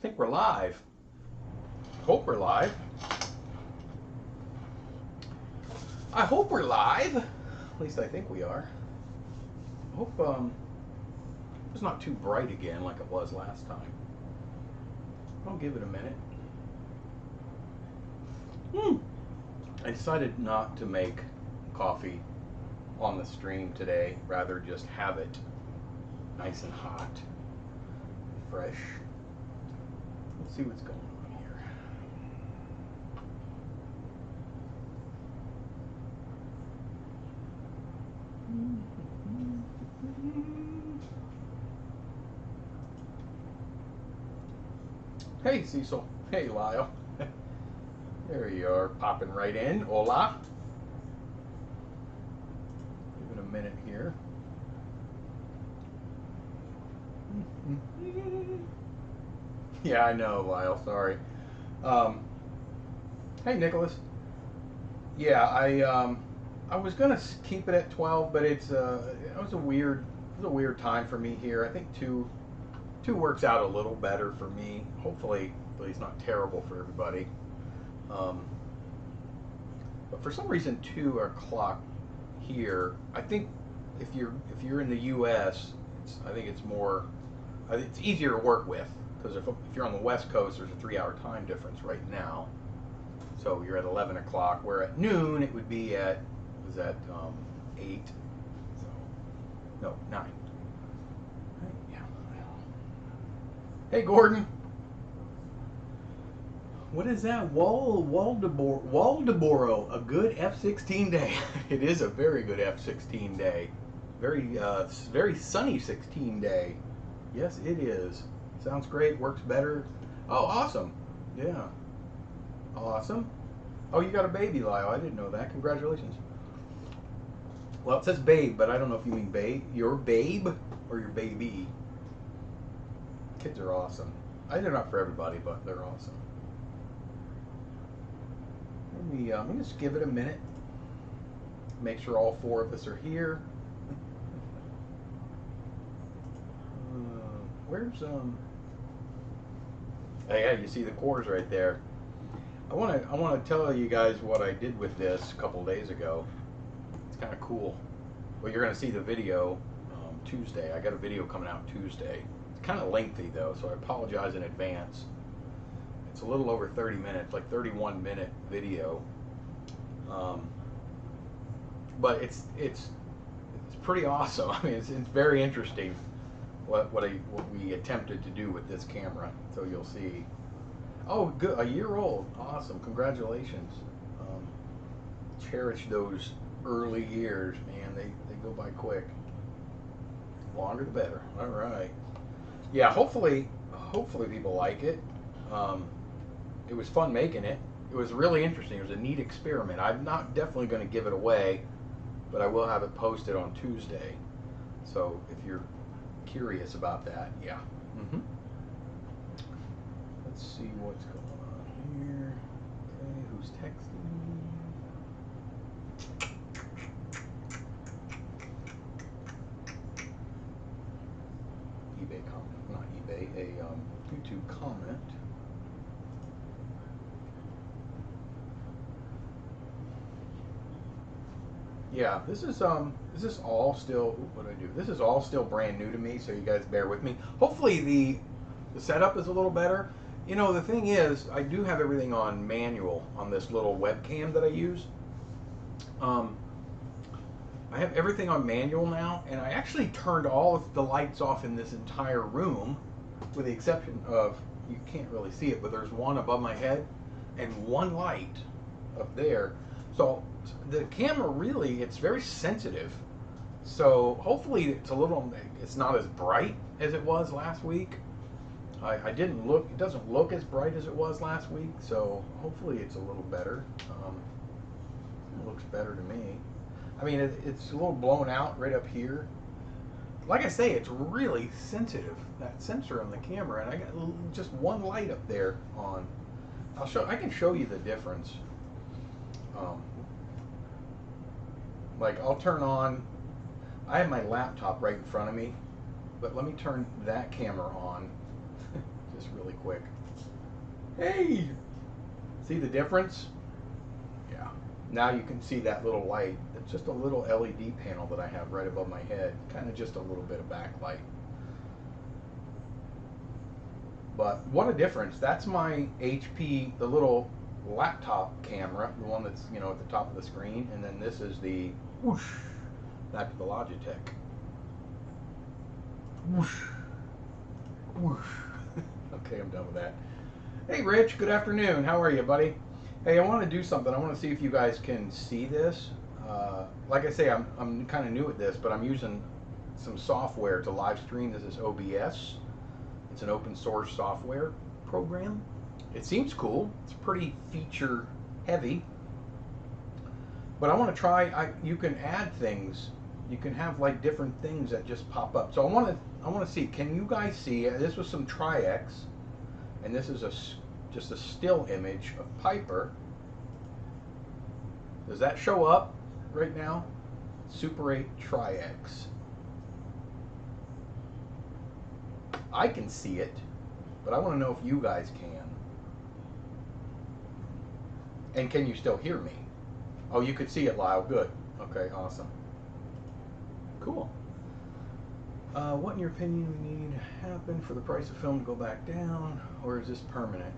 think we're live. Hope we're live. I hope we're live. At least I think we are. I hope it's not too bright again like it was last time. I'll give it a minute. I decided not to make coffee on the stream today. Rather just have it nice and hot, fresh. Let's see what's going on here. Hey Cecil. Hey Lyle. There you are, popping right in. Hola. Give it a minute here. Yeah, I know, Lyle. Sorry. Hey, Nicholas. Yeah, I was gonna keep it at 12, but it was a weird time for me here. I think two works out a little better for me. Hopefully, it's not terrible for everybody. But for some reason, 2 o'clock here. I think if you're in the U.S., I think it's easier to work with, because if you're on the West Coast, there's a 3-hour time difference right now. So you're at 11 o'clock. Where at noon it would be at 8. So no, 9. Yeah. Hey Gordon. What is that? Waldeboro, a good F-16 day. It is a very good F-16 day. Very sunny 16 day. Yes, it is. Sounds great. Works better. Oh, awesome. Yeah. Awesome. Oh, you got a baby, Lyle. I didn't know that. Congratulations. Well, it says babe, but I don't know if you mean babe. Your babe or your baby. Kids are awesome. They're not for everybody, but they're awesome. Let me just give it a minute. Make sure all 4 of us are here. Where's yeah, you see the cores right there. I want to tell you guys what I did with this a couple days ago. It's kind of cool. Well, you're gonna see the video Tuesday. I got a video coming out Tuesday. It's kind of lengthy though, so I apologize in advance. It's a little over 30 minutes, like 31-minute video. But it's pretty awesome. I mean, it's very interesting what we attempted to do with this camera. So you'll see. Oh, good, a year old. Awesome, congratulations. Cherish those early years, man. They go by quick. Longer the better. All right. Yeah, hopefully people like it. It was fun making it. It was really interesting. It was a neat experiment. I'm not definitely going to give it away, but I will have it posted on Tuesday. So if you're curious about that, yeah. Let's see what's going on here. Okay, who's texting me? eBay comment, not eBay, a YouTube comment. Yeah, this is all still, what do I do? This is all still brand new to me, so you guys bear with me. Hopefully the setup is a little better. You know, the thing is, I do have everything on manual on this little webcam that I use. I have everything on manual now, and I actually turned all of the lights off in this entire room, with the exception of, you can't really see it, but there's one above my head and one light up there. So the camera really, it's very sensitive. So hopefully it's not as bright as it was last week. It doesn't look as bright as it was last week, so hopefully it's a little better. It looks better to me. I mean, it's a little blown out right up here. Like I say, it's really sensitive, that sensor on the camera, and I got just one light up there on. I can show you the difference. Like I'll turn on, I have my laptop right in front of me, but let me turn that camera on. this really quick. Hey, see the difference? Yeah. Now you can see that little light. It's just a little LED panel that I have right above my head. Kind of just a little bit of backlight. But what a difference. That's my HP, the little laptop camera, the one that's, you know, at the top of the screen. And then this is the whoosh, back to the Logitech. Whoosh. Whoosh. Okay, I'm done with that. Hey Rich, good afternoon. How are you, buddy? Hey, I want to do something. I want to see if you guys can see this. Like I say, I'm kind of new at this, but I'm using some software to live stream. This is OBS. It's an open source software program. It seems cool. It's pretty feature heavy. But I want to try. You can add things. You can have like different things that just pop up. So I want to see. Can you guys see? This was some Tri-X, and this is just a still image of Piper. Does that show up right now? Super 8 Tri-X. I can see it, but I want to know if you guys can. And can you still hear me? Oh, you could see it, Lyle. Good. Okay, awesome. Cool. What, in your opinion, would need to happen for the price of film to go back down, or is this permanent?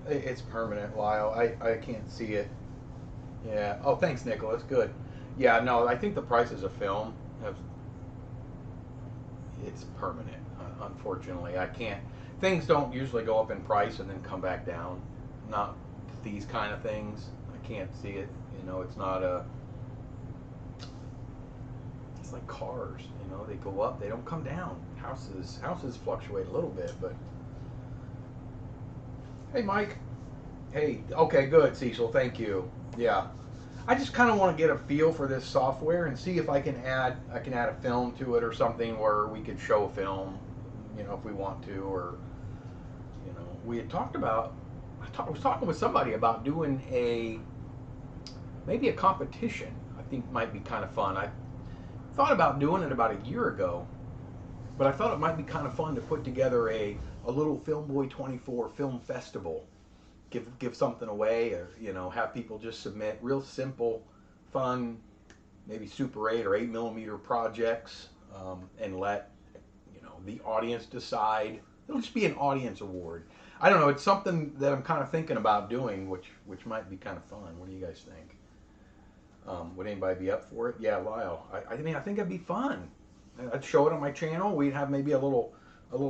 It's permanent, Lyle. I can't see it. Yeah. Oh, thanks, Nicholas. Good. Yeah, no, I think the prices of film it's permanent. Unfortunately, I can't. Things don't usually go up in price and then come back down. Not these kind of things. I can't see it. You know, it's not a. It's like cars. You know, they go up, they don't come down. Houses fluctuate a little bit, but. Hey, Mike. Hey. Okay, good, Cecil. Thank you. Yeah. I just kind of want to get a feel for this software and see if I can add a film to it or something where we could show a film, you know, if we want to, or, you know, we had talked about, I was talking with somebody about doing maybe a competition. I think might be kind of fun. I thought about doing it about a year ago, but I thought it might be kind of fun to put together a little Filmboy24 film festival. Give something away, or, you know, have people just submit real simple, fun, maybe Super 8 or 8mm projects, and let, you know, the audience decide. It'll just be an audience award. I don't know. It's something that I'm kind of thinking about doing, which might be kind of fun. What do you guys think? Would anybody be up for it? Yeah, Lyle. I mean, I think it'd be fun. I'd show it on my channel. We'd have maybe a little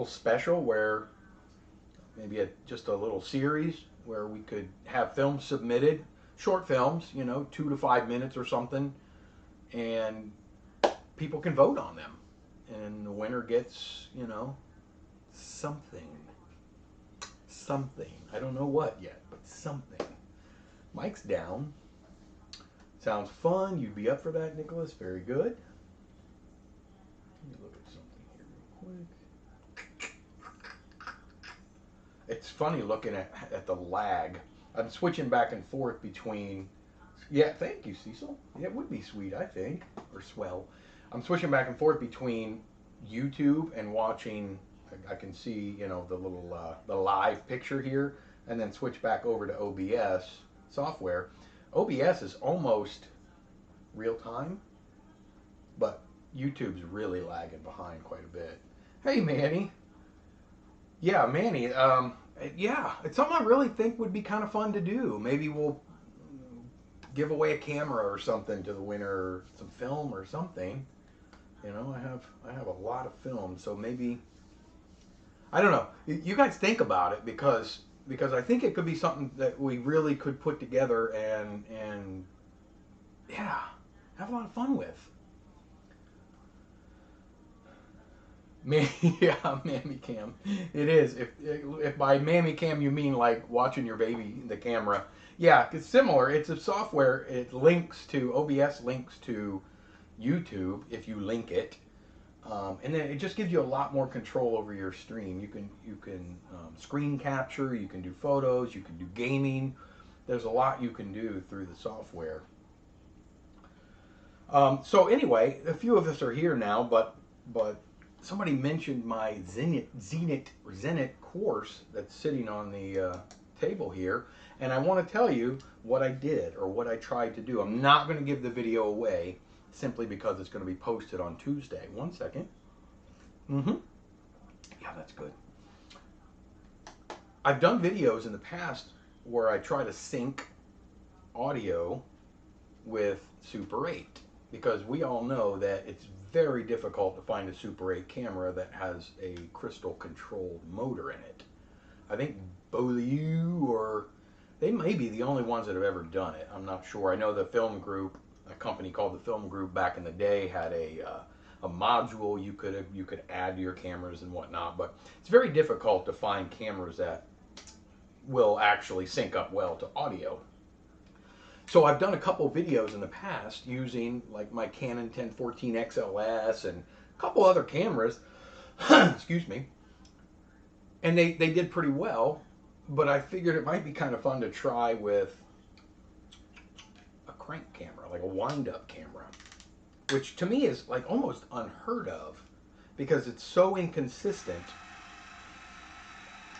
special where maybe just a little series where we could have films submitted, short films, you know, 2 to 5 minutes or something, and people can vote on them, and the winner gets, you know, something. I don't know what yet, but something. Mike's down. Sounds fun. You'd be up for that, Nicholas. Very good. Let me look at something here real quick. It's funny looking at the lag. I'm switching back and forth between. Yeah, thank you, Cecil. Yeah, it would be sweet, I think, or swell. I'm switching back and forth between YouTube and watching. I can see, you know, the little the live picture here, and then switch back over to OBS software. OBS is almost real time, but YouTube's really lagging behind quite a bit. Hey, Manny. Yeah, Manny. Yeah, it's something I really think would be kind of fun to do. Maybe we'll give away a camera or something to the winner, or some film or something. You know, I have a lot of film, so maybe I don't know. You guys think about it because I think it could be something that we really could put together and yeah, have a lot of fun with. Yeah, mammy cam. It is. If by mammy cam you mean like watching your baby in the camera, yeah, it's similar. It's a software. It links to OBS, links to YouTube if you link it, and then it just gives you a lot more control over your stream. You can screen capture. You can do photos. You can do gaming. There's a lot you can do through the software. So anyway, a few of us are here now, but somebody mentioned my Zenit course that's sitting on the table here, and I want to tell you what I did or what I tried to do. I'm not going to give the video away simply because it's going to be posted on Tuesday. One second. Yeah, that's good. I've done videos in the past where I try to sync audio with Super 8 because we all know that it's very difficult to find a Super 8 camera that has a crystal controlled motor in it. I think Beaulieu, or they may be the only ones that have ever done it. I'm not sure. I know the Film Group, a company called the Film Group back in the day, had a module you could add to your cameras and whatnot, but it's very difficult to find cameras that will actually sync up well to audio. So I've done a couple videos in the past using like my Canon 1014 XLS and a couple other cameras, excuse me, and they did pretty well, but I figured it might be kind of fun to try with a crank camera, like a wind-up camera, which to me is like almost unheard of because it's so inconsistent.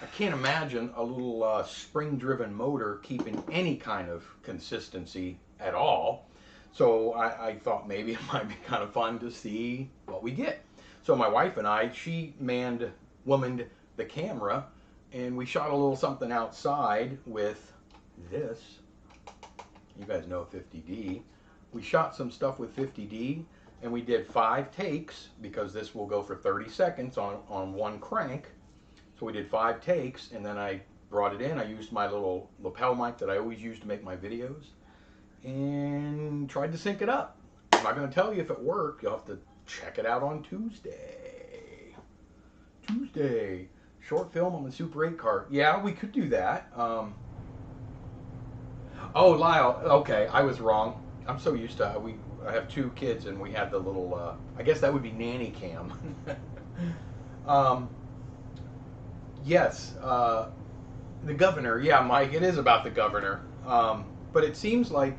I can't imagine a little spring-driven motor keeping any kind of consistency at all. So I thought maybe it might be kind of fun to see what we get. So my wife and I, she womaned the camera, and we shot a little something outside with this. You guys know 50D. We shot some stuff with 50D, and we did 5 takes because this will go for 30 seconds on one crank. So we did 5 takes, and then I brought it in. I used my little lapel mic that I always use to make my videos and tried to sync it up. I'm not going to tell you if it worked. You'll have to check it out on Tuesday. Tuesday. Short film on the Super 8 cart. Yeah, we could do that. Oh, Lyle. Okay, I was wrong. I'm so used to I have 2 kids, and we had the little, I guess that would be nanny cam. Yes, the governor. Yeah, Mike, it is about the governor. But it seems like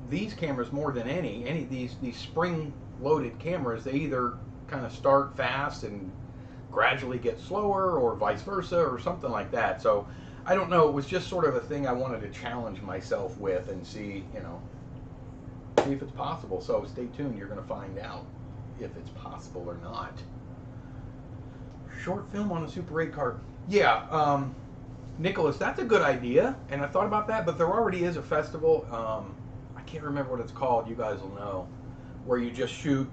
these cameras, more than any of these spring-loaded cameras, they either kind of start fast and gradually get slower, or vice versa, or something like that. So I don't know. It was just sort of a thing I wanted to challenge myself with and see, see if it's possible. So stay tuned. You're going to find out if it's possible or not. Short film on a Super 8 cart. Yeah, Nicholas, that's a good idea, and I thought about that, but there already is a festival, I can't remember what it's called, you guys will know, where you just shoot,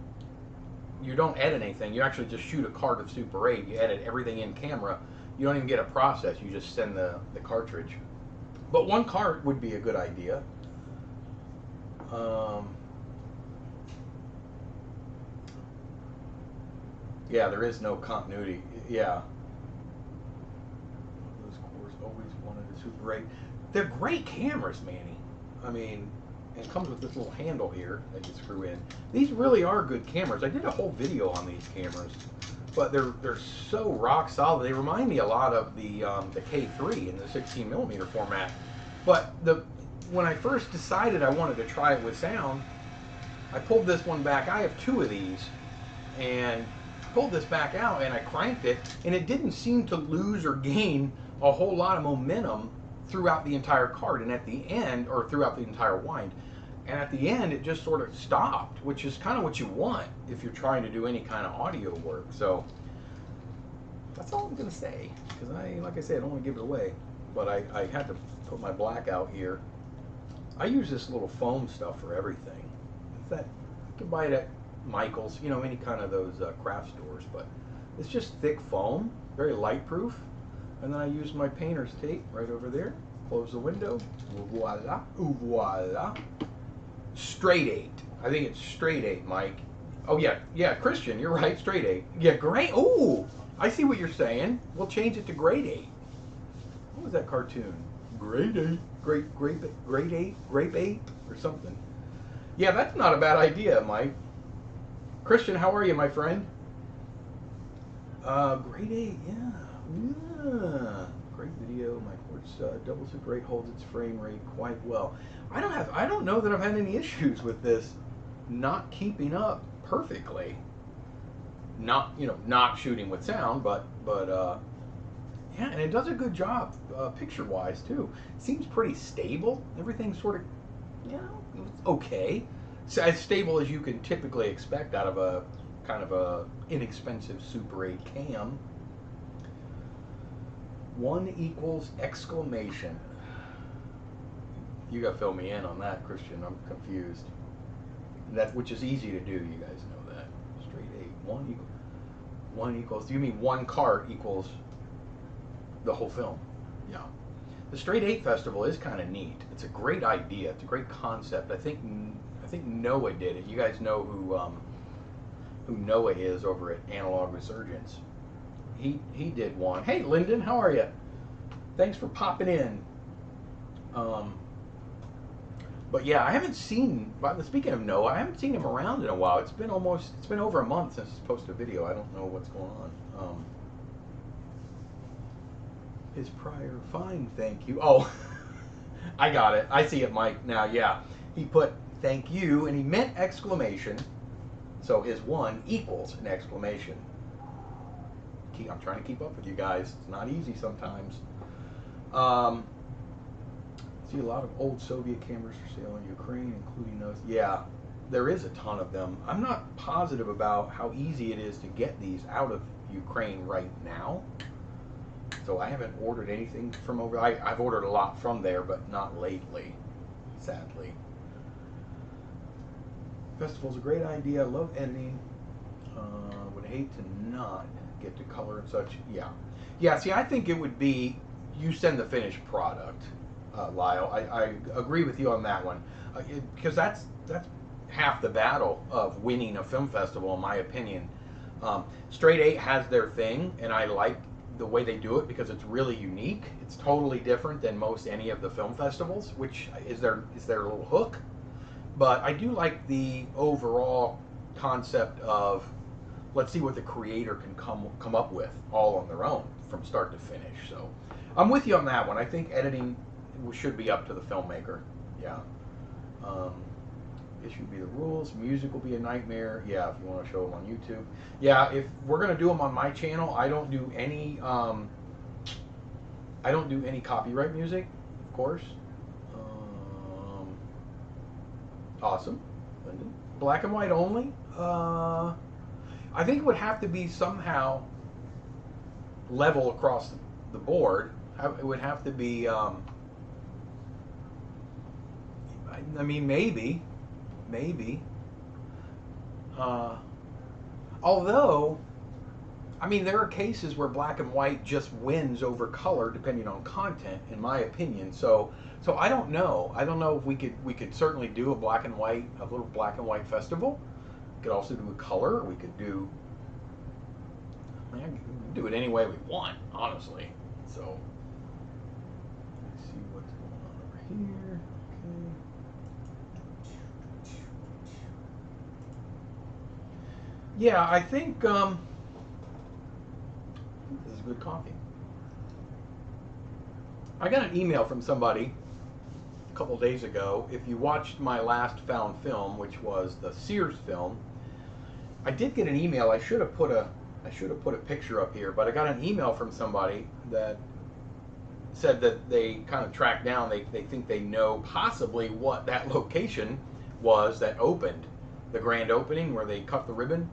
you don't edit anything, you actually just shoot a cart of Super 8, you edit everything in camera, you don't even get a process, you just send the cartridge. But one cart would be a good idea. Yeah, there is no continuity. Yeah. Those cores always wanted a Super 8. They're great cameras, Manny. I mean, and it comes with this little handle here that you screw in. These really are good cameras. I did a whole video on these cameras, but they're so rock solid. They remind me a lot of the K3 in the 16mm format. But when I first decided I wanted to try it with sound, I pulled this one back. I have 2 of these, and pulled this back out and I cranked it, and it didn't seem to lose or gain a whole lot of momentum throughout the entire cart, and at the end, or throughout the entire wind, and at the end it just sort of stopped, which is kind of what you want if you're trying to do any kind of audio work. So that's all I'm gonna say, because like I said, I don't want to give it away, but I had to put my black out here. I use this little foam stuff for everything. It's that, you can buy it at Michael's, any kind of those craft stores, but it's just thick foam, very light proof. And then I use my painter's tape right over there, close the window, voila, voila. Straight 8. I think it's straight 8, Mike. Oh yeah, Christian, you're right, straight 8. Yeah, great. Oh, I see what you're saying. We'll change it to grade 8. What was that cartoon? Grade 8, grade 8, grape 8, or something. Yeah, that's not a bad idea, Mike. Christian, how are you, my friend? Grade 8, yeah. Great video. My quartz double Super 8 holds its frame rate quite well. I don't know that I've had any issues with this not keeping up perfectly. not, you know, not shooting with sound, but yeah, and it does a good job picture wise too. Seems pretty stable. Everything's sort of, you know, it's okay. So as stable as you can typically expect out of a kind of a inexpensive Super 8 cam. 1 equals exclamation. You got to fill me in on that, Christian. I'm confused. That, which is easy to do. You guys know that. Straight 8. 1 equals. Do you mean 1 cart equals the whole film? Yeah. The Straight 8 Festival is kind of neat. It's a great idea. It's a great concept. I think Noah did it. You guys know who Noah is over at Analog Resurgence. He did one. Hey, Lyndon, how are you? Thanks for popping in. But yeah, I haven't seen. Speaking of Noah, I haven't seen him around in a while. It's been over a month since he's posted a video. I don't know what's going on. His prior fine, thank you. Oh, I got it. I see it, Mike. Now, yeah, he put thank you, and he meant exclamation. So his 1 equals an exclamation. I'm trying to keep up with you guys. It's not easy sometimes. See a lot of old Soviet cameras for sale in Ukraine, including those. Yeah, there is a ton of them. I'm not positive about how easy it is to get these out of Ukraine right now. So I haven't ordered anything from over. I've ordered a lot from there, but not lately, sadly. Festival's a great idea. I love editing. Would hate to not get to color and such. Yeah. See, I think it would be you send the finished product, Lyle. I agree with you on that one, because that's half the battle of winning a film festival, in my opinion. Straight 8 has their thing, and I like the way they do it because it's really unique. It's totally different than most any of the film festivals, which is their little hook. But I do like the overall concept of let's see what the creator can come up with all on their own from start to finish. So I'm with you on that one. I think editing should be up to the filmmaker. Yeah. This should be the rules. Music will be a nightmare. Yeah, if you want to show them on YouTube. Yeah, if we're gonna do them on my channel, I don't do any copyright music, of course. Awesome, Lyndon. Black and white only. I think it would have to be somehow level across the board. It would have to be. I mean, maybe. Although, I mean, there are cases where black and white just wins over color depending on content, in my opinion. So I don't know. I don't know if we could certainly do a little black and white festival. We could also do a color. We could do. I mean, we can do it any way we want, honestly. So let's see what's going on over here. Okay. Yeah, I think this is good coffee. I got an email from somebody a couple days ago. If you watched my last found film, which was the Sears film, I did get an email. I should have put a picture up here, but I got an email from somebody that said that they kind of tracked down. They think they know possibly what that location was that opened, the grand opening where they cut the ribbon,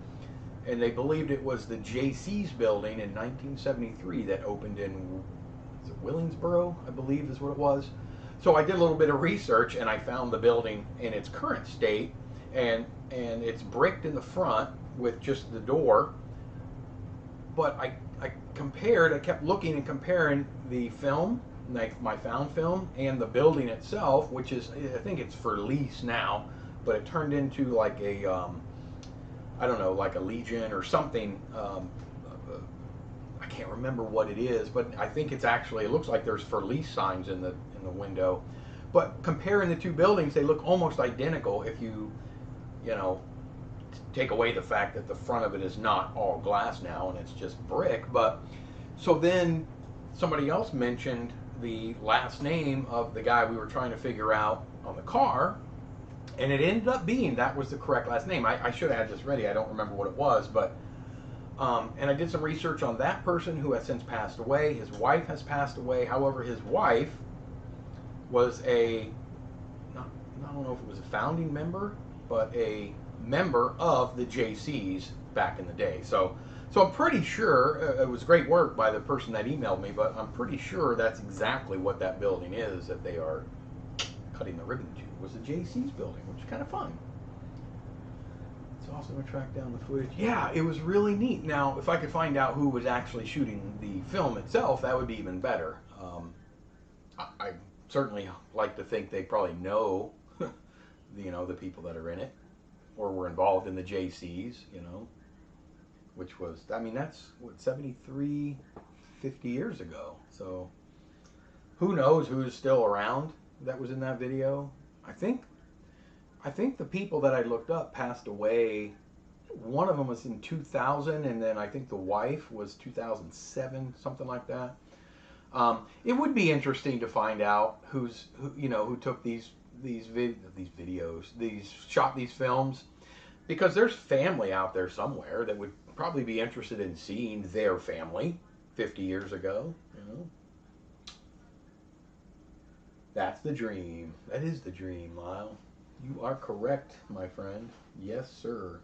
and they believed it was the JC's building in 1973 that opened in Willingsboro, I believe is what it was. So I did a little bit of research and I found the building in its current state, and it's bricked in the front with just the door. But I kept looking and comparing the film, like my found film, and the building itself, which is, I think it's for lease now, but it turned into like a, I don't know, like a Legion or something. I can't remember what it is, but I think it's actually, it looks like there's for lease signs in the window. But comparing the two buildings, they look almost identical if you take away the fact that the front of it is not all glass now and it's just brick. But so then somebody else mentioned the last name of the guy we were trying to figure out on the car, and it ended up being that was the correct last name. I should have had this ready. I don't remember what it was, but And I did some research on that person who has since passed away. His wife has passed away. However, his wife was I don't know if it was a founding member, but a member of the JCs back in the day. So I'm pretty sure it was great work by the person that emailed me, but I'm pretty sure that's exactly what that building is that they are cutting the ribbon to. Was the JC's building, which is kind of fun. It's awesome to track down the footage. Yeah, it was really neat. Now, if I could find out who was actually shooting the film itself, that would be even better. I certainly like to think they probably know, the people that are in it, or were involved in the JCs, which was, that's what, 73, 50 years ago. So who knows who's still around that was in that video. I think the people that I looked up passed away. One of them was in 2000, and then I think the wife was 2007, something like that. It would be interesting to find out who took these shot these films, because there's family out there somewhere that would probably be interested in seeing their family 50 years ago. That's the dream. That is the dream, Lyle. You are correct, my friend. Yes, sir.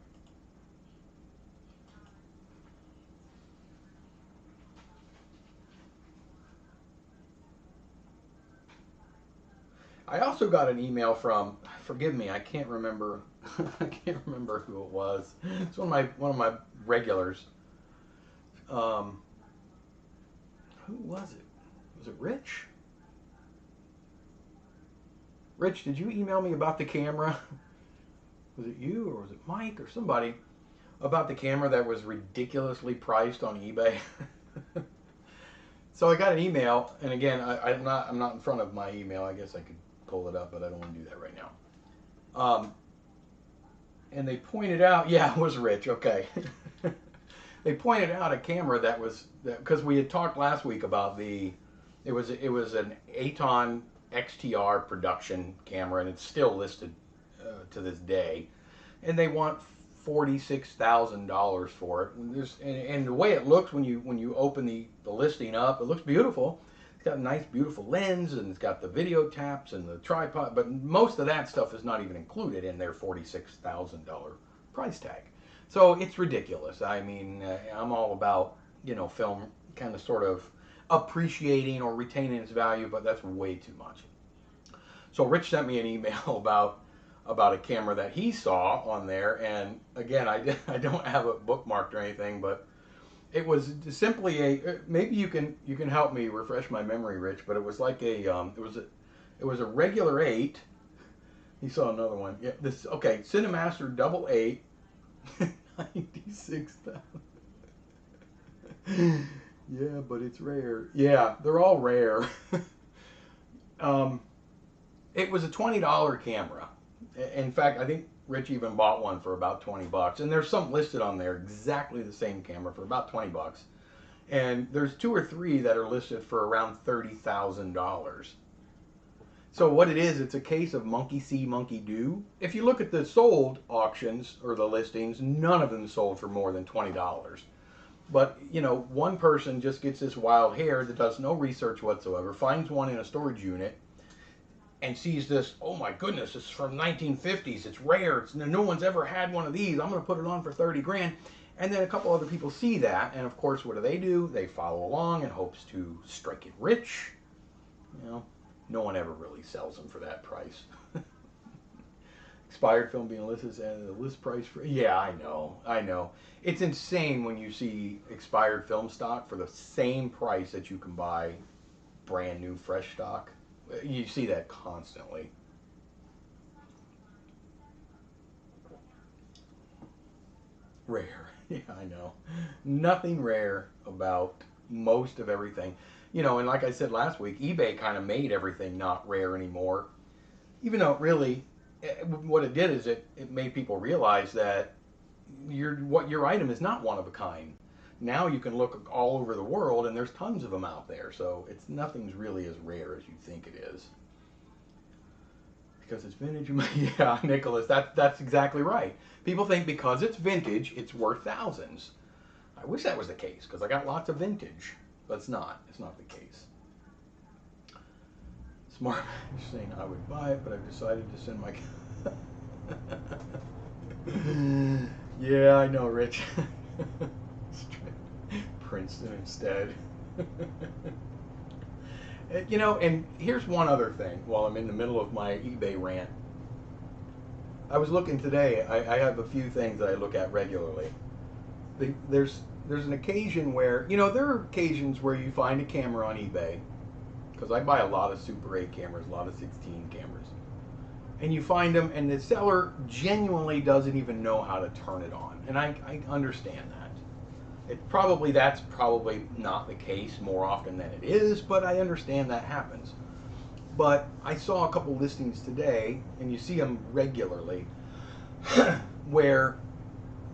I also got an email from, forgive me, I can't remember I can't remember who it was. It's one of my regulars. Who was it? Was it Rich? Rich, did you email me about the camera? Was it you, or was it Mike or somebody, about the camera that was ridiculously priced on eBay? So I got an email, and again, I'm not in front of my email. I guess I could pull it up, but I don't want to do that right now. And they pointed out, yeah, it was Rich. Okay. They pointed out a camera that was, because we had talked last week about it was an Aton XTR production camera, and it's still listed to this day, and they want $46,000 for it. And the way it looks when you open the listing up, it looks beautiful. It's got a nice, beautiful lens, and it's got the video taps and the tripod, but most of that stuff is not even included in their $46,000 price tag. So it's ridiculous. I mean, I'm all about, film kind of sort of appreciating or retaining its value, but that's way too much. So Rich sent me an email about a camera that he saw on there, and again, I don't have it bookmarked or anything, but it was simply maybe you can help me refresh my memory, Rich, but it was like it was a regular 8. He saw another one. Yeah, Cinemaster double 8. 96,000. Yeah, but it's rare. Yeah, they're all rare. It was a $20 camera. In fact, I think Rich even bought one for about $20, and there's some listed on there exactly the same camera for about $20, and there's 2 or 3 that are listed for around $30,000. So what it is, it's a case of monkey see, monkey do. If you look at the sold auctions or the listings, none of them sold for more than $20. But, one person just gets this wild hair that does no research whatsoever, finds one in a storage unit, and sees this, oh my goodness, it's from 1950s, it's rare, no one's ever had one of these, I'm going to put it on for 30 grand. And then a couple other people see that, and of course, what do? They follow along in hopes to strike it rich. No one ever really sells them for that price. Expired film being listed at the list price for, yeah, I know. It's insane when you see expired film stock for the same price that you can buy brand new fresh stock. You see that constantly. Rare. Yeah, I know. Nothing rare about most of everything. And like I said last week, eBay kind of made everything not rare anymore. Even though it really, what it did is it made people realize that your item is not one of a kind. Now you can look all over the world, and there's tons of them out there. So nothing's really as rare as you think it is. Because it's vintage. Yeah, Nicholas, that's exactly right. People think because it's vintage, it's worth thousands. I I wish that was the case because I got lots of vintage, but it's not. It's not the case. Smart man saying I would buy it, but I've decided to send my. Yeah, I know, Rich. Princeton instead. You know, and here's one other thing while I'm in the middle of my eBay rant. I was looking today, I have a few things that I look at regularly. There's an occasion where, you know, there are occasions where you find a camera on eBay, because I buy a lot of Super 8 cameras, a lot of 16 cameras, and you find them and the seller genuinely doesn't even know how to turn it on. And I understand that. That's probably not the case more often than it is, but I understand that happens. But I saw a couple listings today, and you see them regularly, where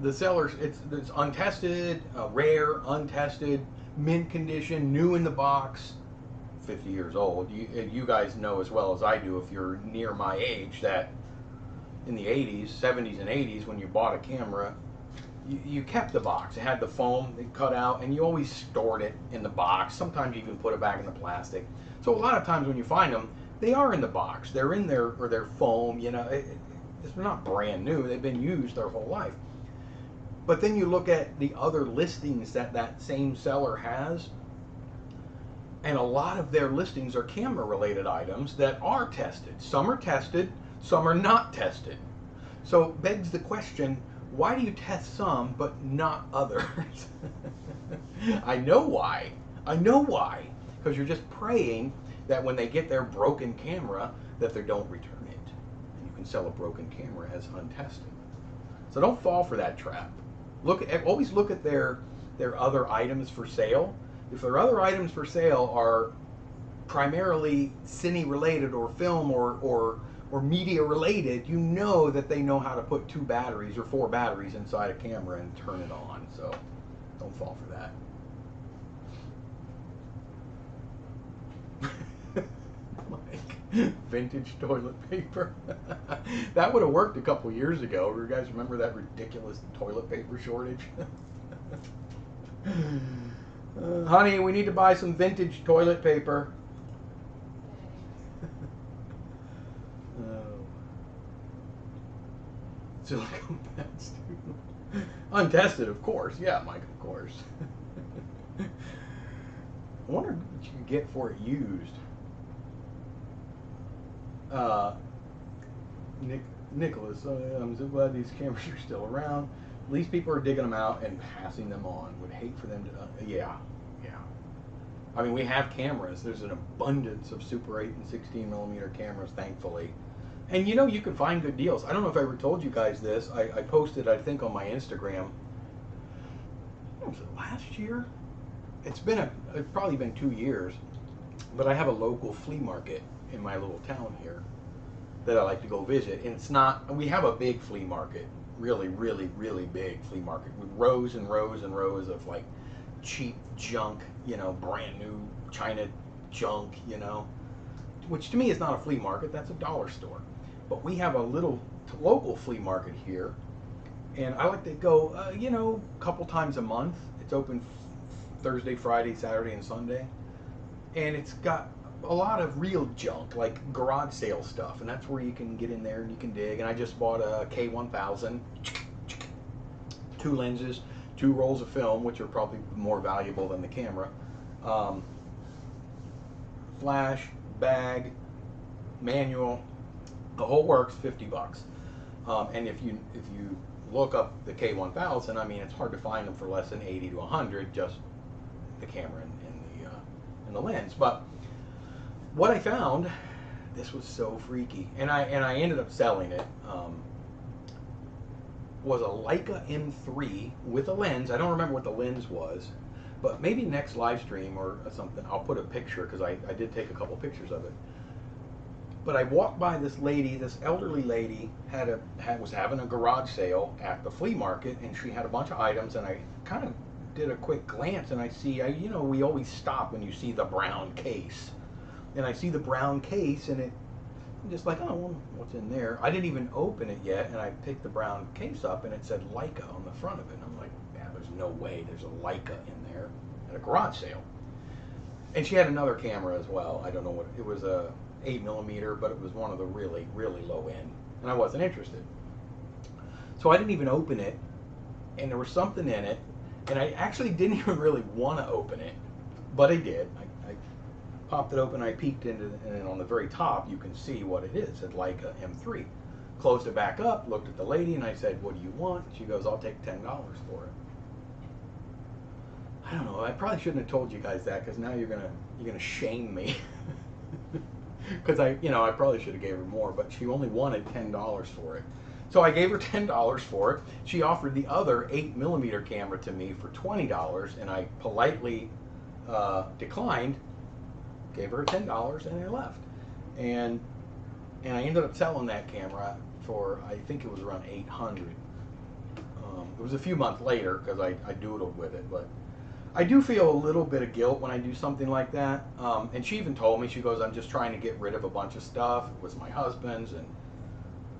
the sellers, it's untested, rare, untested, mint condition, new in the box, 50 years old. You guys know as well as I do, if you're near my age, that in the 80s, 70s and 80s, when you bought a camera, you kept the box. It had the foam they cut out, and you always stored it in the box. Sometimes you even put it back in the plastic. So a lot of times when you find them, they are in the box. They're in there, or they're foam. You know, it's not brand new. They've been used their whole life. But then you look at the other listings that same seller has, and a lot of their listings are camera-related items that are tested. Some are tested, some are not tested. So it begs the question, why do you test some but not others? I know why. I know why. Because you're just praying that when they get their broken camera, that they don't return it. And you can sell a broken camera as untested. So don't fall for that trap. Always look at their other items for sale. If their other items for sale are primarily cine related or film or media related, you know that they know how to put 2 batteries or 4 batteries inside a camera and turn it on. So don't fall for that. Like vintage toilet paper. That would have worked a couple years ago. You guys remember that ridiculous toilet paper shortage? Honey, we need to buy some vintage toilet paper. Silicone pads too. Untested, of course. Yeah, Mike, of course. I wonder what you could get for it used. Nicholas, I'm so glad these cameras are still around. At least people are digging them out and passing them on. Would hate for them to. Yeah. I mean, we have cameras. There's an abundance of Super 8 and 16 millimeter cameras, thankfully. And you know, you can find good deals. I don't know if I ever told you guys this. I posted, I think, on my Instagram. Was it last year? It's probably been 2 years. But I have a local flea market in my little town here that I like to go visit. And it's not, we have a big flea market. Really, really, really big flea market with rows and rows and rows of like cheap junk, you know, brand new China junk, you know, which to me is not a flea market, that's a dollar store. But we have a little local flea market here, and I like to go, you know, a couple times a month. It's open Thursday, Friday, Saturday, and Sunday, and it's got a lot of real junk, like garage sale stuff, and that's where you can get in there and you can dig. And I just bought a K1000, 2 lenses, 2 rolls of film, which are probably more valuable than the camera, flash, bag, manual, the whole works, $50. And if you look up the K1000, I mean, it's hard to find them for less than 80 to 100, just the camera and the lens. But what I found, this was so freaky, and I ended up selling it, was a Leica M3 with a lens. I don't remember what the lens was, but maybe next live stream or something, I'll put a picture, because I did take a couple pictures of it. But I walked by this lady, this elderly lady, was having a garage sale at the flea market, and she had a bunch of items, and I kind of did a quick glance, and I see, you know, we always stop when you see the brown case. And I see the brown case, and I'm just like, oh, well, what's in there? I didn't even open it yet, and I picked the brown case up, and it said Leica on the front of it. And I'm like, Abbott there's no way there's a Leica in there at a garage sale. And she had another camera as well. I don't know what it was, a 8mm, but it was one of the really, really low end, and I wasn't interested. So I didn't even open it, and there was something in it, and I actually didn't even really want to open it, but I did. I popped it open, I peeked into it, and on the very top you can see what it is. It said Leica M3. Closed it back up, looked at the lady, and I said, "What do you want?" She goes, "I'll take $10 for it." I don't know. I probably shouldn't have told you guys that, because now you're gonna shame me. Because I probably should have gave her more, but she only wanted $10 for it. So I gave her $10 for it. She offered the other 8mm camera to me for $20, and I politely declined. Gave her $10, and I left. And I ended up selling that camera for, I think it was around $800. It was a few months later because I doodled with it, but I do feel a little bit of guilt when I do something like that. And she even told me, she goes, "I'm just trying to get rid of a bunch of stuff. It was my husband's." And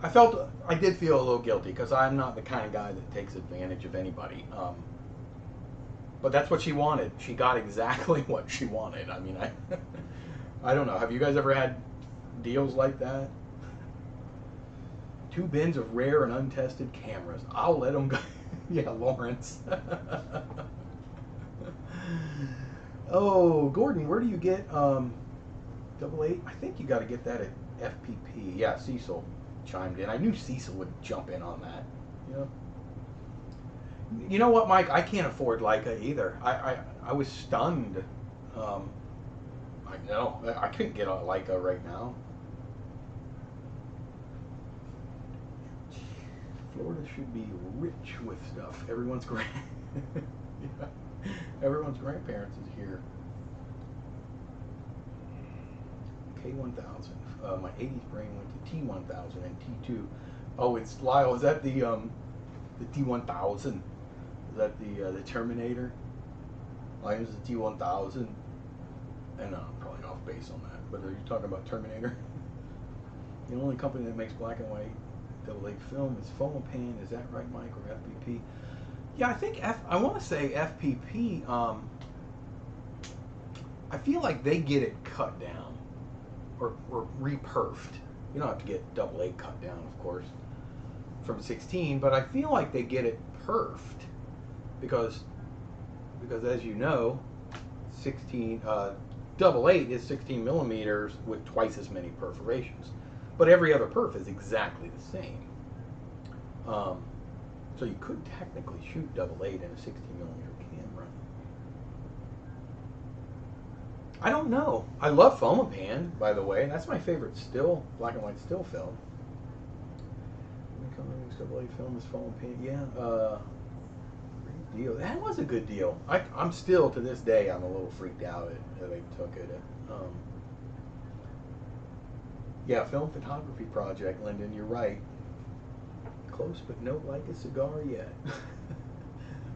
I did feel a little guilty because I'm not the kind of guy that takes advantage of anybody. But that's what she wanted. She got exactly what she wanted. I mean, I don't know. Have you guys ever had deals like that? 2 bins of rare and untested cameras. I'll let them go. Yeah, Lawrence. Oh, Gordon, where do you get 88? I think you got to get that at FPP. Yeah, Cecil chimed in. I knew Cecil would jump in on that. Yeah. You know what, Mike? I can't afford Leica either. I was stunned. I know. I couldn't get a Leica right now. Florida should be rich with stuff. Everyone's yeah. Everyone's grandparents is here. K1000. My 80s brain went to T1000 and T2. Oh, it's Lyle. Is that the T1000? Is that the Terminator? Mine is the T1000. And I'm probably off base on that. But are you talking about Terminator? The only company that makes black and white AA film is Filmboy24. Is that right, Mike, or FPP? Yeah, I think I want to say FPP. I feel like they get it cut down or reperfed. You don't have to get AA cut down, of course, from 16, but I feel like they get it perfed because as you know, 16 AA is 16mm with twice as many perforations, but every other perf is exactly the same. So you could technically shoot AA in a 16mm camera. I don't know. I love Filmboy24, by the way. That's my favorite still, black and white still film. AA film is Filmboy24. Yeah. Great deal. That was a good deal. I'm still, to this day, I'm a little freaked out that they took it. Yeah, film photography project, Lyndon. You're right. Close, but no Leica cigar yet.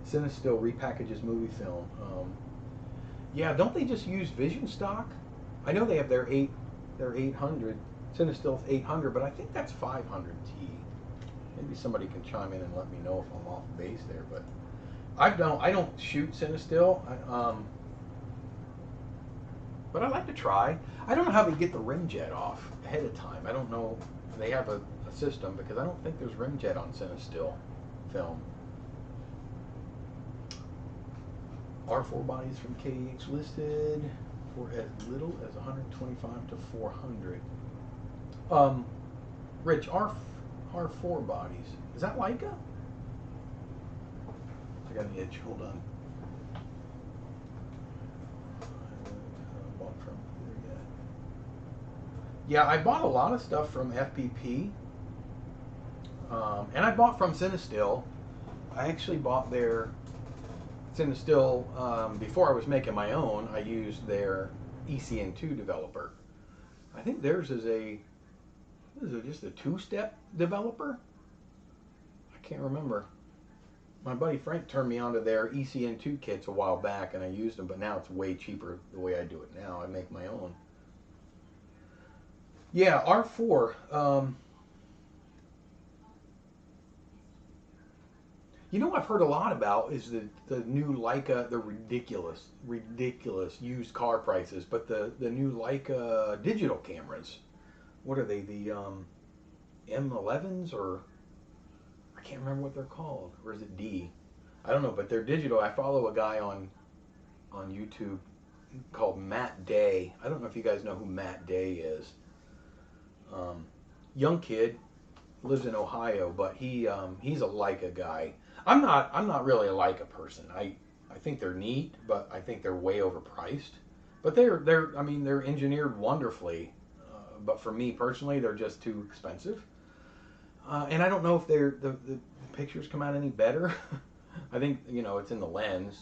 Cinestill repackages movie film. Yeah, don't they just use Vision stock? I know they have their 800. Cinestill's 800, but I think that's 500T. Maybe somebody can chime in and let me know if I'm off base there. But I don't shoot Cinestill. But I like to try. I don't know how they get the rim jet off ahead of time. I don't know. They have a system, because I don't think there's rim jet on Cinestill film. R4 bodies from KH listed for as little as 125 to 400. Rich, R4 bodies. Is that Leica? I got an itch. Hold on. Bought from there yet? Yeah, I bought a lot of stuff from FPP. And I bought from Cinestill. I actually bought their Cinestill, before I was making my own, I used their ECN2 developer. I think theirs is just a 2-step developer? I can't remember. My buddy Frank turned me onto their ECN2 kits a while back, and I used them, but now it's way cheaper the way I do it now. I make my own. Yeah, R4. You know, I've heard a lot about is the new Leica, the ridiculous used car prices, but the new Leica digital cameras. What are they? The M11s, or I can't remember what they're called, or is it D? I don't know, but they're digital. I follow a guy on YouTube called Matt Day. I don't know if you guys know who Matt Day is. Young kid, lives in Ohio, but he's a Leica guy. I'm not really a Leica person. I think they're neat, but I think they're way overpriced. But they're I mean they're engineered wonderfully. But for me personally, they're just too expensive. And I don't know if the pictures come out any better. I think it's in the lens.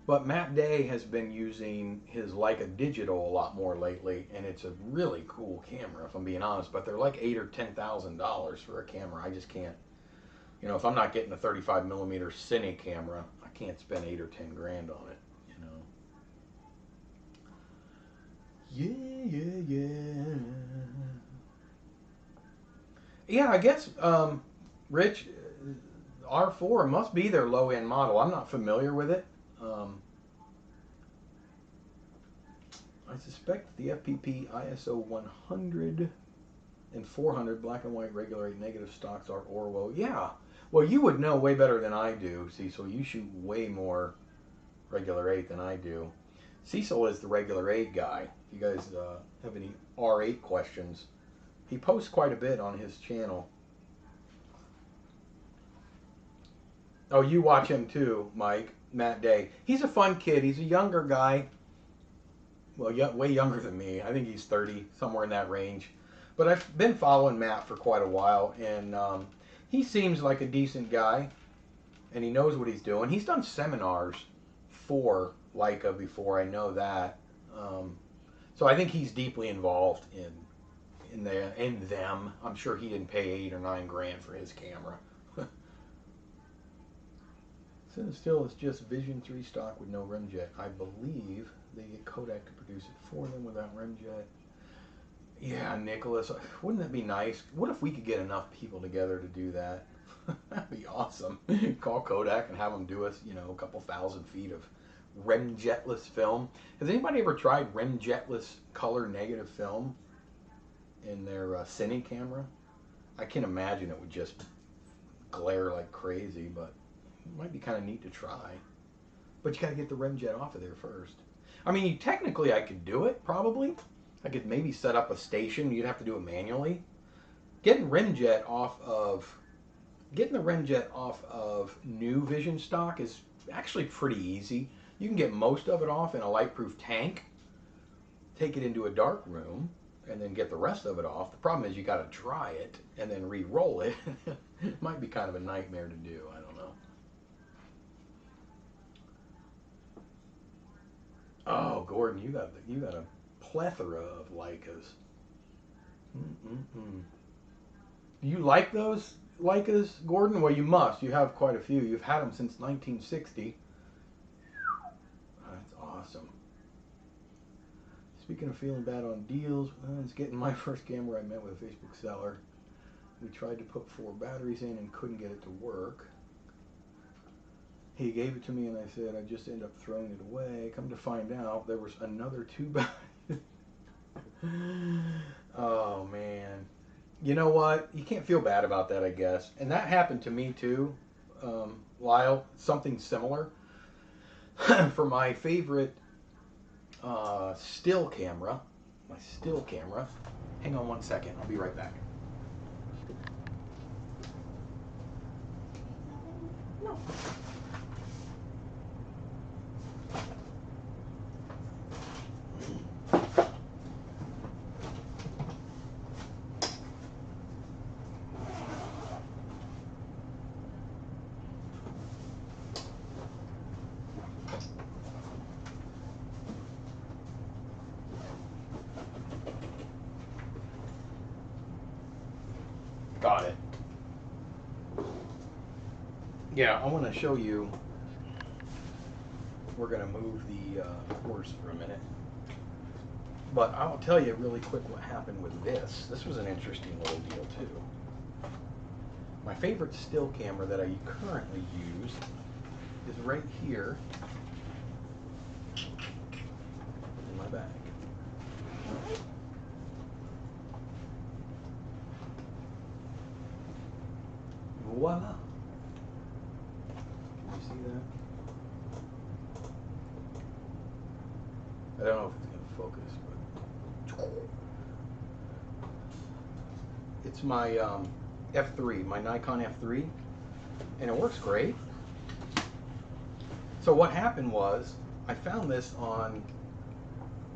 But Matt Day has been using his Leica digital a lot more lately, and it's a really cool camera, if I'm being honest. But they're like $8,000 or $10,000 for a camera. I just can't. If I'm not getting a 35 millimeter cine camera, I can't spend 8 or 10 grand on it. Yeah. Yeah, I guess, Rich, R4 must be their low end model. I'm not familiar with it. I suspect the FPP ISO 100 and 400 black and white regular 8 negative stocks are Orwo. Yeah. Well, you would know way better than I do, Cecil. You shoot way more regular 8 than I do. Cecil is the regular 8 guy. If you guys have any R8 questions, he posts quite a bit on his channel. Oh, you watch him too, Mike. Matt Day. He's a fun kid. He's a younger guy. Well, way younger than me. I think he's 30, somewhere in that range. But I've been following Matt for quite a while, and he seems like a decent guy, and he knows what he's doing. He's done seminars for Leica before, I know that. So I think he's deeply involved in them. I'm sure he didn't pay 8 or 9 grand for his camera. Still, it's just Vision 3 stock with no remjet. I believe they get Kodak to produce it for them without remjet. Yeah, Nicholas, wouldn't that be nice? What if we could get enough people together to do that? That'd be awesome. Call Kodak and have them do us, a couple thousand feet of remjetless film. Has anybody ever tried remjetless color negative film in their cine camera? I can imagine it would just glare like crazy, but it might be kind of neat to try. But you got to get the remjet off of there first. I mean, technically I could do it, probably. I could maybe set up a station. You'd have to do it manually. Getting the remjet off of new Vision stock is actually pretty easy. You can get most of it off in a light-proof tank, take it into a dark room, and then get the rest of it off. The problem is you got to dry it and then re-roll it. It might be kind of a nightmare to do. I don't know. Oh, Gordon, you got a plethora of Leicas. Do you like those Leicas, Gordon? Well, you must. You have quite a few. You've had them since 1960. That's awesome. Speaking of feeling bad on deals, it's getting my first camera I met with a Facebook seller. We tried to put 4 batteries in and couldn't get it to work. He gave it to me and I said I just ended up throwing it away. Come to find out, there was another 2 batteries. Oh, man. You know what? You can't feel bad about that, I guess. And that happened to me too, Lyle. Something similar. For my favorite still camera. My still camera. Hang on one second. I'll be right back. No. Got it. Yeah, I want to show you. We're going to move the horse for a minute. But I'll tell you really quick what happened with this. This was an interesting little deal too. My favorite still camera that I currently use is right here in my bag. Voila! Can you see that? I don't know if it's going to focus, but it's my F3, my Nikon F3, and it works great. So what happened was, I found this on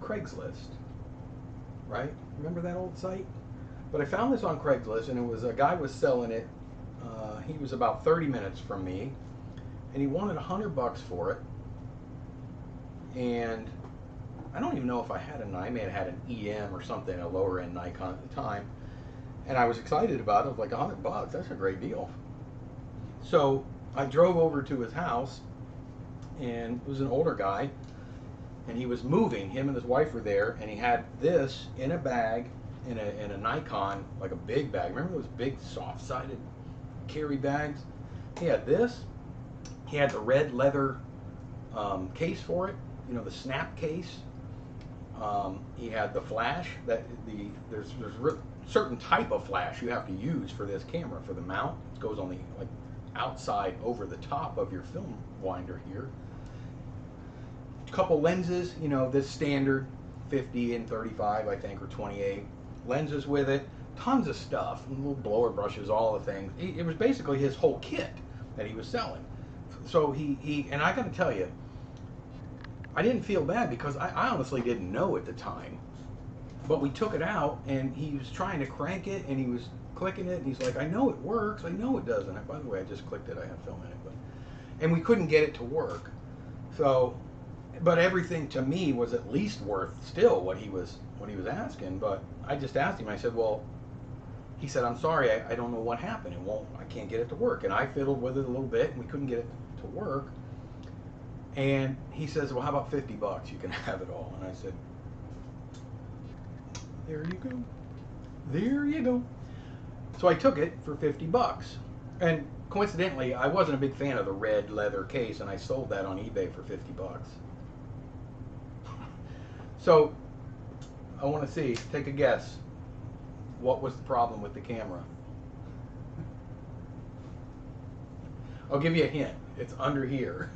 Craigslist, right? Remember that old site? But I found this on Craigslist, and it was a guy was selling it. He was about 30 minutes from me, and he wanted $100 for it. And I don't even know if I had I may have had an EM or something, a lower end Nikon at the time. And I was excited about it. I was like, $100, that's a great deal. So I drove over to his house, and it was an older guy, and he was moving. Him and his wife were there, and he had this in a bag, in a Nikon, like a big bag. Remember those big soft-sided carry bags? He had this. He had the red leather case for it, you know, the snap case. He had the flash. There's certain type of flash you have to use for this camera for the mount. It goes on the like outside over the top of your film winder here. A couple lenses, you know, this standard 50 and 35, I think, or 28 lenses with it. Tons of stuff, little blower brushes, all the things. It was basically his whole kit that he was selling. So he and I got to tell you, I didn't feel bad because I honestly didn't know at the time. But we took it out, and he was trying to crank it, and he was clicking it, and he's like, I know it works, I know it does. And by the way, I just clicked it, I have film in it. And we couldn't get it to work. So, but everything to me was at least worth still what he was asking. But I just asked him, I said, well, he said, I'm sorry, I don't know what happened. I can't get it to work. And I fiddled with it a little bit, and we couldn't get it to work. And he says, well, how about $50? You can have it all. And I said, there you go. There you go. So I took it for $50. And coincidentally, I wasn't a big fan of the red leather case, and I sold that on eBay for $50. So I want to see, take a guess. What was the problem with the camera? I'll give you a hint. It's under here.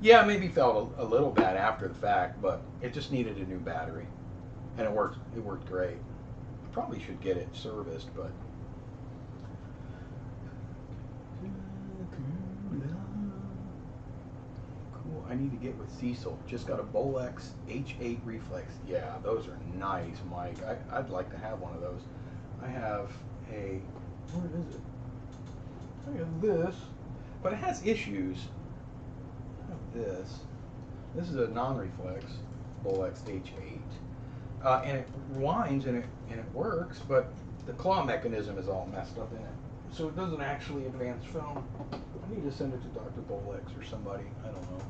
Yeah, maybe felt a little bad after the fact, but it just needed a new battery, and it worked great. I probably should get it serviced, but cool. I need to get with Cecil. Just got a Bolex H8 reflex. Yeah, those are nice, Mike. I'd like to have one of those. I have a, where is it? I have this, but it has issues. I have this. This is a non-reflex Bolex H8, and it winds and it works, but the claw mechanism is all messed up in it, so it doesn't actually advance film. I need to send it to Dr. Bolex or somebody. I don't know.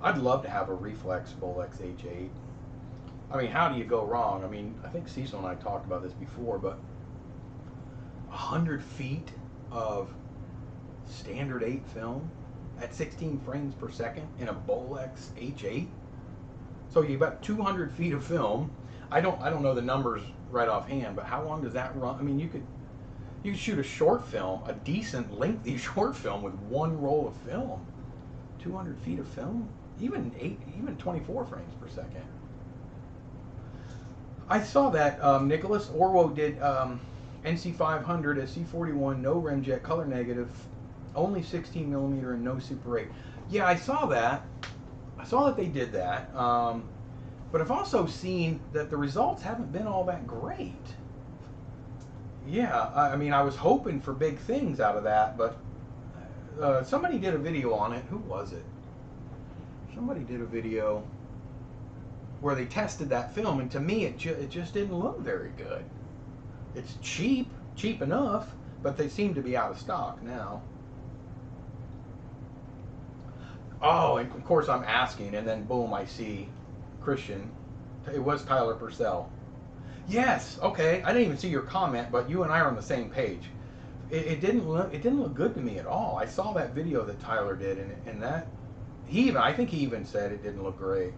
I'd love to have a reflex Bolex H8. I mean, how do you go wrong? I mean, I think Cecil and I talked about this before, but 100 feet of standard 8 film at 16 frames per second in a Bolex H8. So you've got 200 feet of film. I don't know the numbers right offhand, but how long does that run? I mean, you could shoot a short film, a decent lengthy short film with one roll of film. 200 feet of film, even 24 frames per second. I saw that Nicholas Orwo did NC500 at C41, no remjet, color negative, only 16 millimeter and no Super 8. Yeah, I saw that. I saw that they did that. But I've also seen that the results haven't been all that great. Yeah, I mean, I was hoping for big things out of that, but somebody did a video on it. Who was it? Somebody did a video where they tested that film, and to me, it just didn't look very good. It's cheap enough, but they seem to be out of stock now. Oh, and of course I'm asking, and then boom, I see Christian. It was Tyler Purcell. Yes. Okay. I didn't even see your comment, but you and I are on the same page. It didn't look good to me at all. I saw that video that Tyler did, and that I think he even said it didn't look great.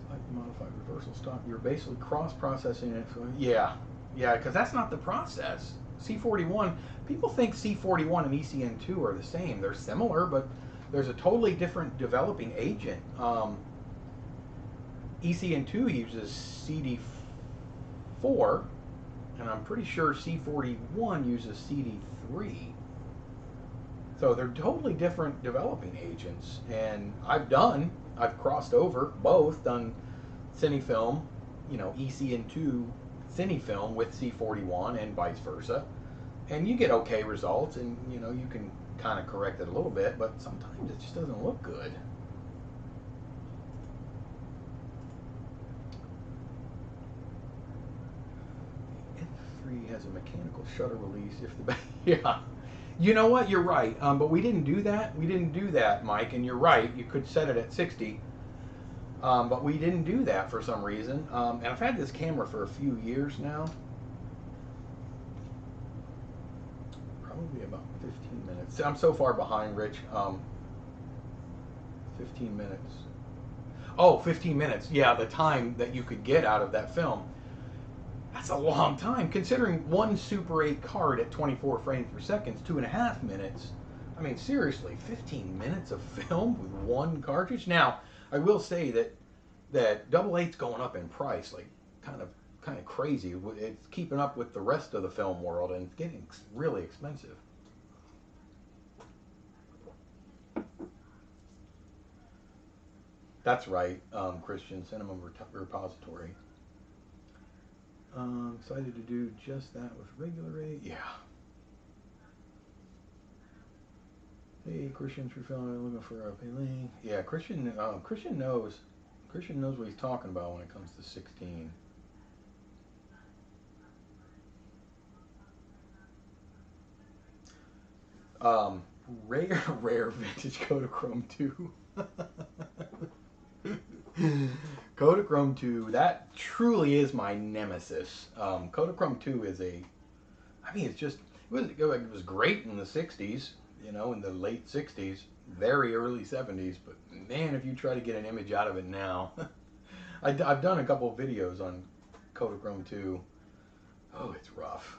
Slightly modified reversal stock. You're basically cross processing it. Yeah, yeah, because that's not the process. C41. People think C41 and ECN2 are the same. They're similar, but there's a totally different developing agent. ECN2 uses CD4, and I'm pretty sure C41 uses CD3. So they're totally different developing agents. And I've crossed over both, done cinefilm, ECN2 cinefilm with C41 and vice versa. And you get okay results, and you can kind of correct it a little bit, but sometimes it just doesn't look good. F3 has a mechanical shutter release if the yeah. You know what? You're right. But we didn't do that. We didn't do that, Mike. And you're right. You could set it at 60. But we didn't do that for some reason. And I've had this camera for a few years now. Probably about 15 minutes. I'm so far behind, Rich. 15 minutes. Oh, 15 minutes. Yeah, the time that you could get out of that film. That's a long time, considering one Super 8 card at 24 frames per second is 2.5 minutes. I mean, seriously, 15 minutes of film with one cartridge? Now, I will say that Double 8's going up in price, like kind of crazy. It's keeping up with the rest of the film world, and it's getting really expensive. That's right, Christian Cinema Repository. Excited to do just that with regular rate. Yeah. Hey, Christian, through film, looking for a link. Yeah, Christian knows what he's talking about when it comes to 16. Rare vintage Kodachrome 2. Kodachrome 2, that truly is my nemesis. Kodachrome 2 is it was great in the 60s, in the late 60s, very early 70s, but man, if you try to get an image out of it now, I've done a couple of videos on Kodachrome 2. Oh, it's rough.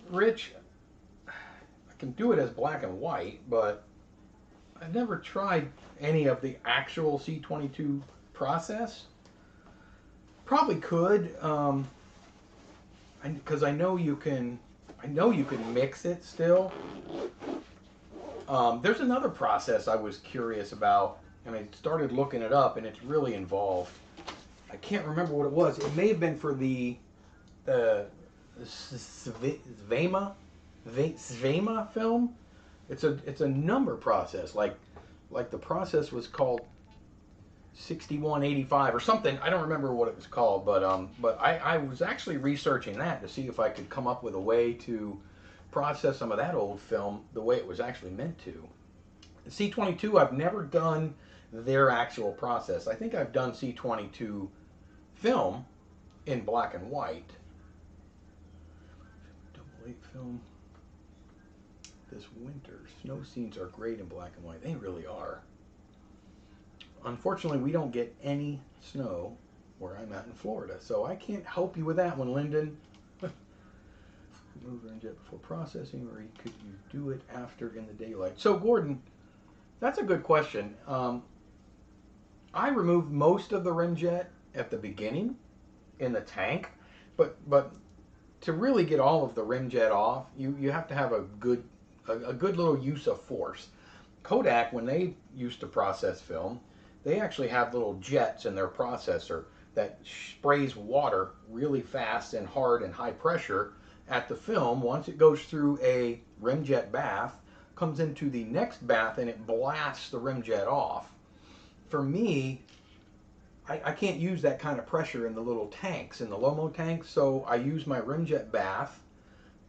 Rich, I can do it as black and white, but I've never tried any of the actual C22 process. Probably could, because I know you can mix it still. There's another process I was curious about, and I started looking it up, and it's really involved. I can't remember what it was. It may have been for the Svema film. It's a number process, like the process was called 6185 or something. I don't remember what it was called, but I was actually researching that to see if I could come up with a way to process some of that old film the way it was actually meant to. C22, I've never done their actual process. I think I've done C22 film in black and white. Double 8 film. This winter, snow scenes are great in black and white. They really are. Unfortunately, we don't get any snow where I'm at in Florida, so I can't help you with that one, Lyndon. Remove rimjet before processing, or could you do it after in the daylight? So, Gordon, that's a good question. I removed most of the rimjet at the beginning in the tank, but to really get all of the rimjet off, you have to have a good little use of force. Kodak, when they used to process film, they actually have little jets in their processor that sprays water really fast and hard and high pressure at the film. Once it goes through a rimjet bath, comes into the next bath, and it blasts the rimjet off. For me, I can't use that kind of pressure in the little tanks, in the Lomo tanks, so I use my rimjet bath,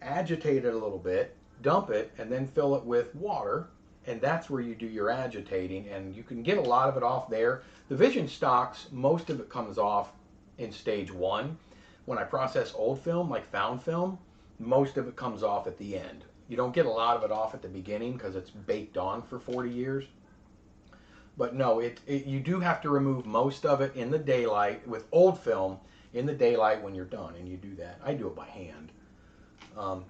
agitate it a little bit, dump it, and then fill it with water, and that's where you do your agitating, and you can get a lot of it off there. The Vision stocks, most of it comes off in stage one. When I process old film, like found film, most of it comes off at the end. You don't get a lot of it off at the beginning because it's baked on for 40 years. But no, you do have to remove most of it in the daylight with old film in the daylight when you're done, and you do that. I do it by hand.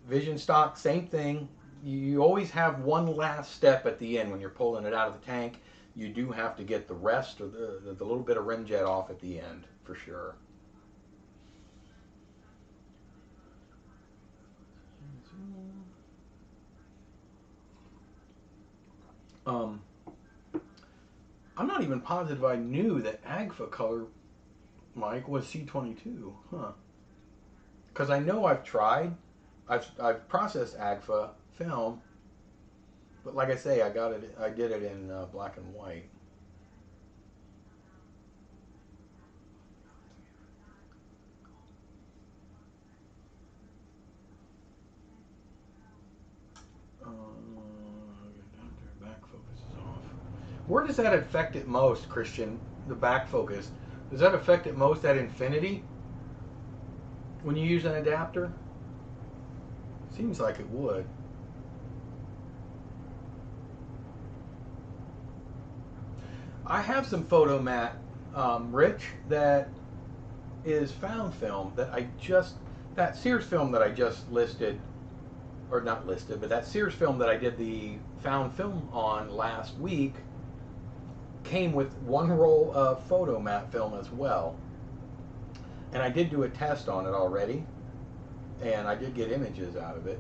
Vision stock, same thing. You always have one last step at the end when you're pulling it out of the tank. You do have to get the rest or the little bit of rim jet off at the end for sure. Um, I'm not even positive I knew that Agfa color, Mike, was C22. Huh. Because I know I've tried. I've processed Agfa film, but like I say, I did it in black and white. Back focus is off. Where does that affect it most, Christian? The back focus. Does that affect it most at infinity when you use an adapter? Seems like it would. I have some photomat, Rich, that is found film that Sears film that I just listed, or not listed, but that Sears film that I did the found film on last week came with one roll of photomat film as well. And I did do a test on it already, and I did get images out of it.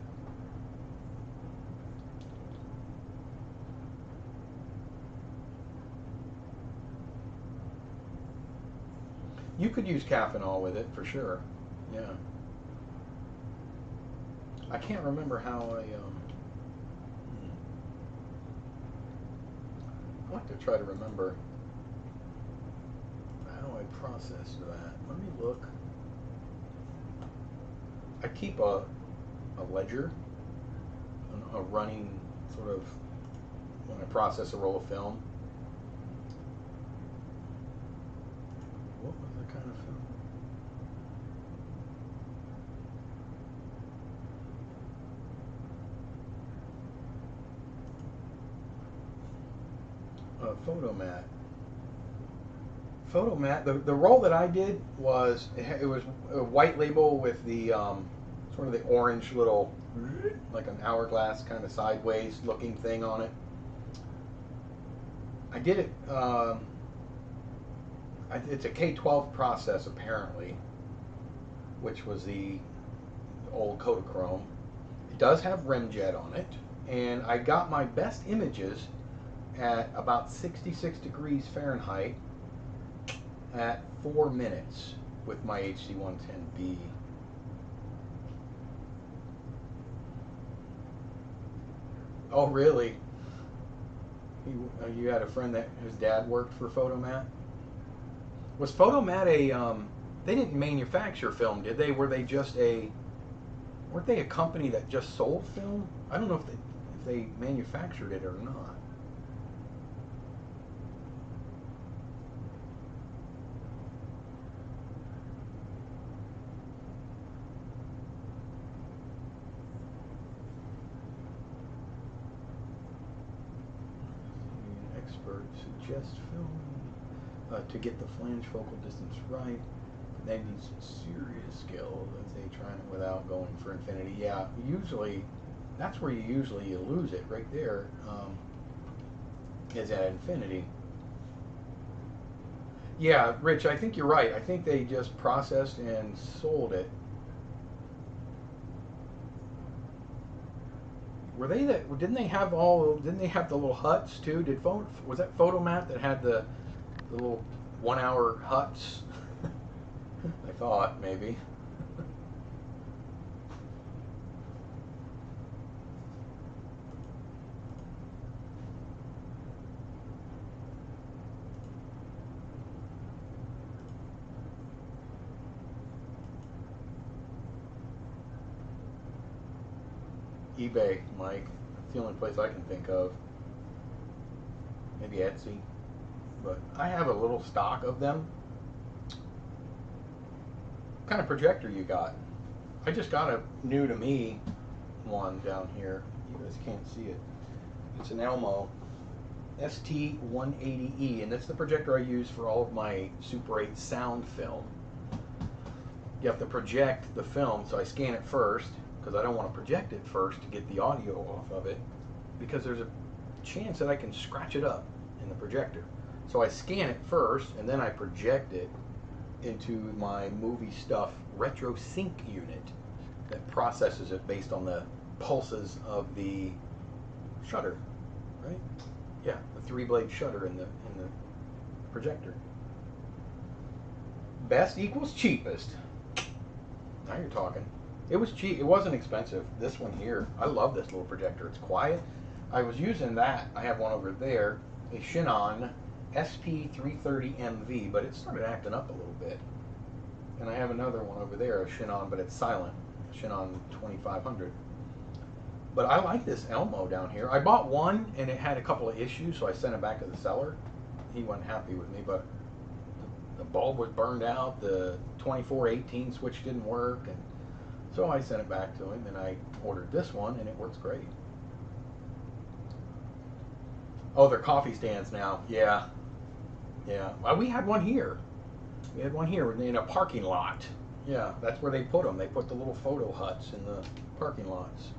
You could use Caffeinol with it for sure. Yeah. I can't remember how I like to try to remember how I processed that. Let me look. I keep a ledger, a running sort of when I process a roll of film. What was the kind of film? Photomat. Photomat. The roll that I did was it was a white label with the sort of the orange little like an hourglass kind of sideways looking thing on it. I did it. It's a K12 process apparently, which was the old Kodachrome. It does have rim jet on it, and I got my best images at about 66 degrees Fahrenheit at 4 minutes with my HC110B. Oh, really? You had a friend that his dad worked for Photomat? Was Photomat a, they didn't manufacture film, did they? Were they just weren't they a company that just sold film? I don't know if they manufactured it or not. Expert suggests film to get the flange focal distance right. They need some serious skill if they try it without going for infinity. Yeah, usually that's where you lose it right there. Is at infinity. Yeah, Rich, I think you're right. I think they just processed and sold it. Were they that? Didn't they have all? Didn't they have the little huts too? Was that Photomat that had the little 1 hour huts? I thought maybe. eBay, Mike. That's the only place I can think of. maybe Etsy. But I have a little stock of them. What kind of projector you got? I just got a new to me one down here. You guys can't see it. It's an Elmo ST180E, and that's the projector I use for all of my Super 8 sound film. You have to project the film, so I scan it first, because I don't want to project it first to get the audio off of it, because there's a chance that I can scratch it up in the projector. So I scan it first, and then I project it into my movie stuff retro sync unit that processes it based on the pulses of the shutter, right? Yeah, the 3-blade shutter in the projector. Best equals cheapest. Now you're talking. It was cheap. It wasn't expensive. This one here, I love this little projector. It's quiet. I was using that. I have one over there, a Shinon SP330MV, but it started acting up a little bit. And I have another one over there, a Shinon, but it's silent, Shinon 2500. But I like this Elmo down here. I bought one and it had a couple of issues, so I sent it back to the seller. He wasn't happy with me, but the bulb was burned out, the 2418 switch didn't work, and so I sent it back to him, and I ordered this one, and it works great. Oh, they're coffee stands now. Yeah. Yeah. Well, we had one here. We had one here in a parking lot. Yeah, that's where they put them. They put the little photo huts in the parking lots.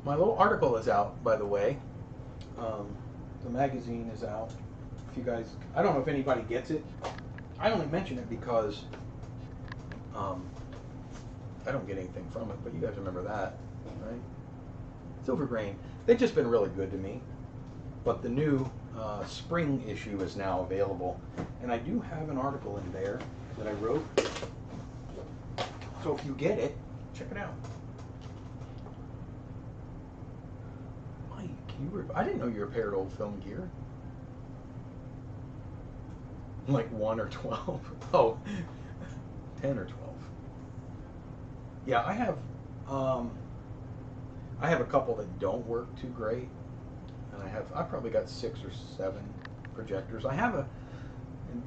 My little article is out, by the way. The magazine is out. If you guys, I don't know if anybody gets it. I only mention it because I don't get anything from it, but you guys remember that, right? Silver Grain. They've just been really good to me. But the new spring issue is now available, and I do have an article in there that I wrote. So if you get it, check it out. Mike, I didn't know you repaired old film gear. Like 1 or 12. Oh, 10 or 12. Yeah, I have a couple that don't work too great, and I've probably got 6 or 7 projectors. I have an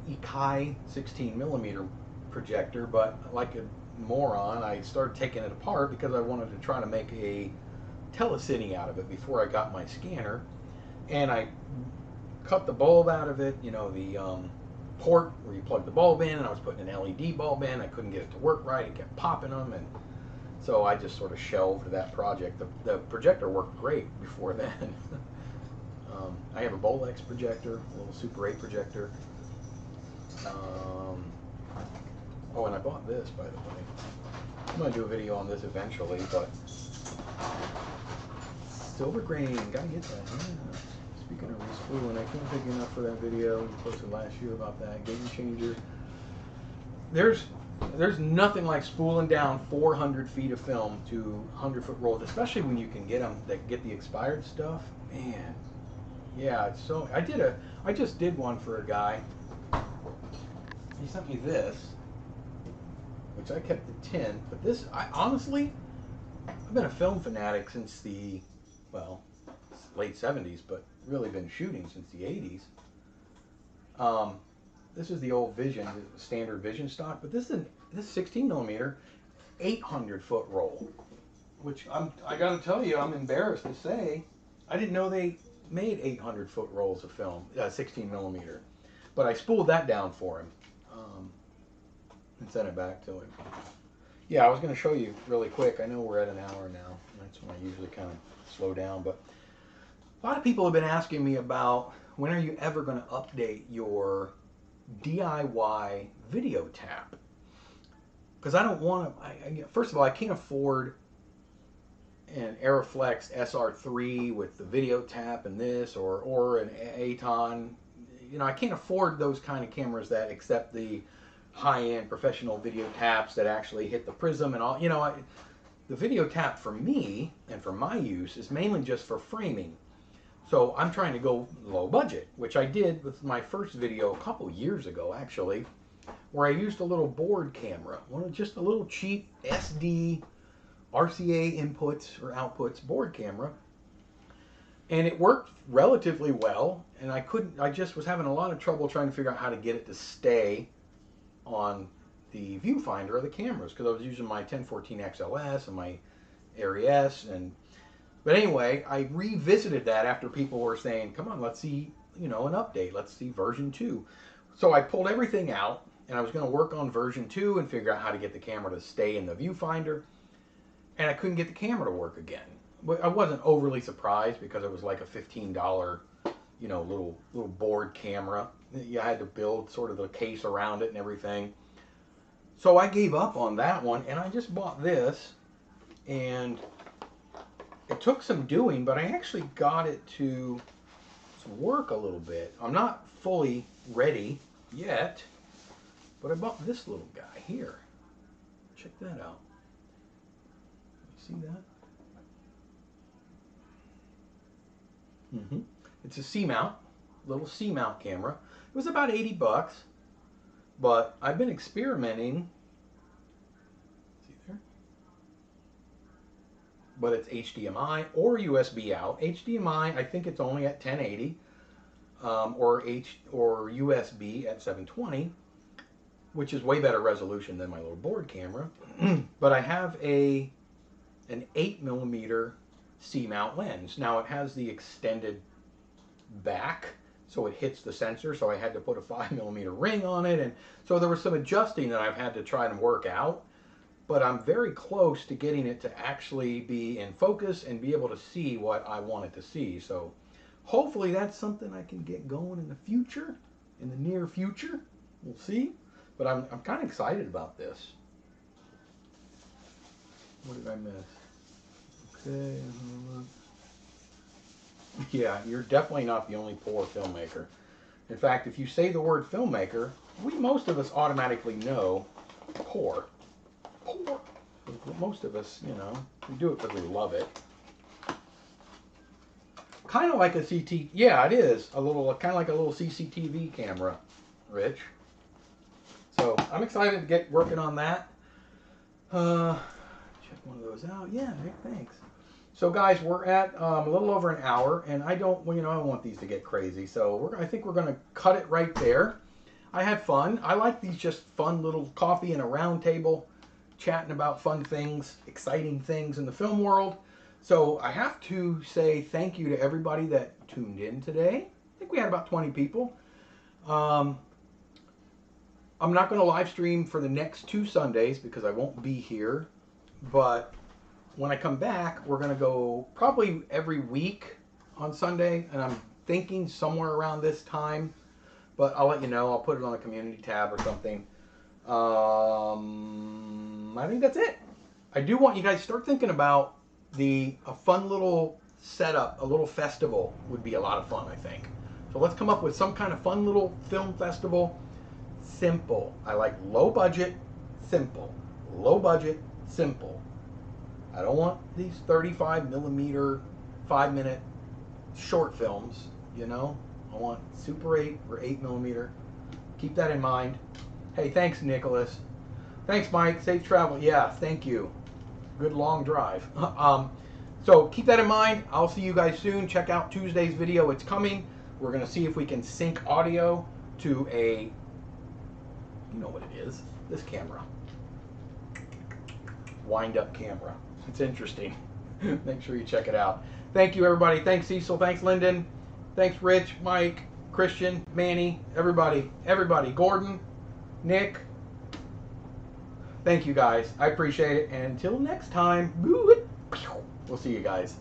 Ikai 16mm projector, but like a moron, I started taking it apart because I wanted to try to make a telecine out of it before I got my scanner, and I cut the bulb out of it, you know, the port where you plug the bulb in, and I was putting an LED bulb in. I couldn't get it to work right. It kept popping them, and so I just sort of shelved that project. The projector worked great before then. I have a Bolex projector, a little Super 8 projector. Oh, and I bought this, by the way. I'm going to do a video on this eventually, but Silver Grain, gotta get that. Yeah. Speaking of respooling, I can't thank you enough for that video you posted last year about that game changer. There's nothing like spooling down 400 feet of film to 100-foot rolls, especially when you can get them that get the expired stuff. Man, yeah, it's so. I just did one for a guy. He sent me this, which I kept the tin, but this, honestly, I've been a film fanatic since the, well, late 70s, but really been shooting since the 80s. This is the old Vision, the standard Vision stock, but this 16mm 800-foot roll, which I got to tell you, I'm embarrassed to say, I didn't know they made 800-foot rolls of film, 16mm, but I spooled that down for him and sent it back to him. Yeah, I was going to show you really quick. I know we're at an hour now. That's when I usually kind of slow down, but a lot of people have been asking me about when are you ever going to update your DIY video tap? Because I don't want to, first of all, I can't afford an Aeroflex SR3 with the video tap and this, or an Aton. You know, I can't afford those kind of cameras that accept the high-end professional video taps that actually hit the prism and all. You know, the video tap for me and for my use is mainly just for framing. So I'm trying to go low budget, which I did with my first video a couple years ago, actually, where I used a little board camera, just a little cheap SD RCA inputs or outputs board camera. and it worked relatively well. And I just was having a lot of trouble trying to figure out how to get it to stay on the viewfinder of the cameras because I was using my 1014 XLS and my Arri. But anyway, I revisited that after people were saying, "Come on, let's see, an update. Let's see version 2." So I pulled everything out, and I was going to work on version 2 and figure out how to get the camera to stay in the viewfinder. And I couldn't get the camera to work again. But I wasn't overly surprised because it was like a $15, little board camera. You had to build sort of the case around it and everything. So I gave up on that one, and I just bought this, and it took some doing, but I actually got it to work a little bit. I'm not fully ready yet, but I bought this little guy here. Check that out. See that? It's a C-mount, little C-mount camera. It was about 80 bucks, but I've been experimenting. See there? But it's HDMI or USB out. HDMI, I think it's only at 1080, or USB at 720, which is way better resolution than my little board camera. But I have an 8mm C-mount lens. Now it has the extended back, so it hits the sensor, so I had to put a 5mm ring on it, and so there was some adjusting that I've had to try and work out, but I'm very close to getting it to actually be in focus and be able to see what I want it to see. So hopefully that's something I can get going in the future, in the near future. We'll see, but I'm kind of excited about this. What did I miss? Okay. Yeah, you're definitely not the only poor filmmaker. In fact, if you say the word filmmaker, most of us automatically know poor. Poor. Most of us, we do it because we love it. Kind of like a CT. Yeah, it is kind of like a little CCTV camera, Rich. So I'm excited to get working on that. Check one of those out. Yeah, Nick, thanks. So guys, we're at a little over an hour, and I don't want these to get crazy. So I think we're going to cut it right there. I had fun. I like these just fun little coffee and a round table, chatting about fun things, exciting things in the film world. So I have to say thank you to everybody that tuned in today. I think we had about 20 people. I'm not going to live stream for the next 2 Sundays because I won't be here, but when I come back, we're going to go probably every week on Sunday, and I'm thinking somewhere around this time, but I'll let you know. I'll put it on the community tab or something. I think that's it. I do want you guys to start thinking about a fun little setup, a little festival would be a lot of fun, I think. So let's come up with some kind of fun little film festival. Simple. I like low budget, simple. Low budget, simple. I don't want these 35mm, 5-minute short films, I want Super 8 or 8mm. Keep that in mind. Hey, thanks, Nicholas. Thanks, Mike. Safe travel. Yeah, thank you. Good long drive. So keep that in mind. I'll see you guys soon. Check out Tuesday's video. It's coming. We're going to see if we can sync audio to you know what it is, this camera. Wind-up camera. It's interesting. Make sure you check it out. Thank you, everybody. Thanks, Cecil. Thanks, Lyndon. Thanks, Rich, Mike, Christian, Manny, everybody. Gordon, Nick. Thank you, guys. I appreciate it. And until next time, we'll see you guys.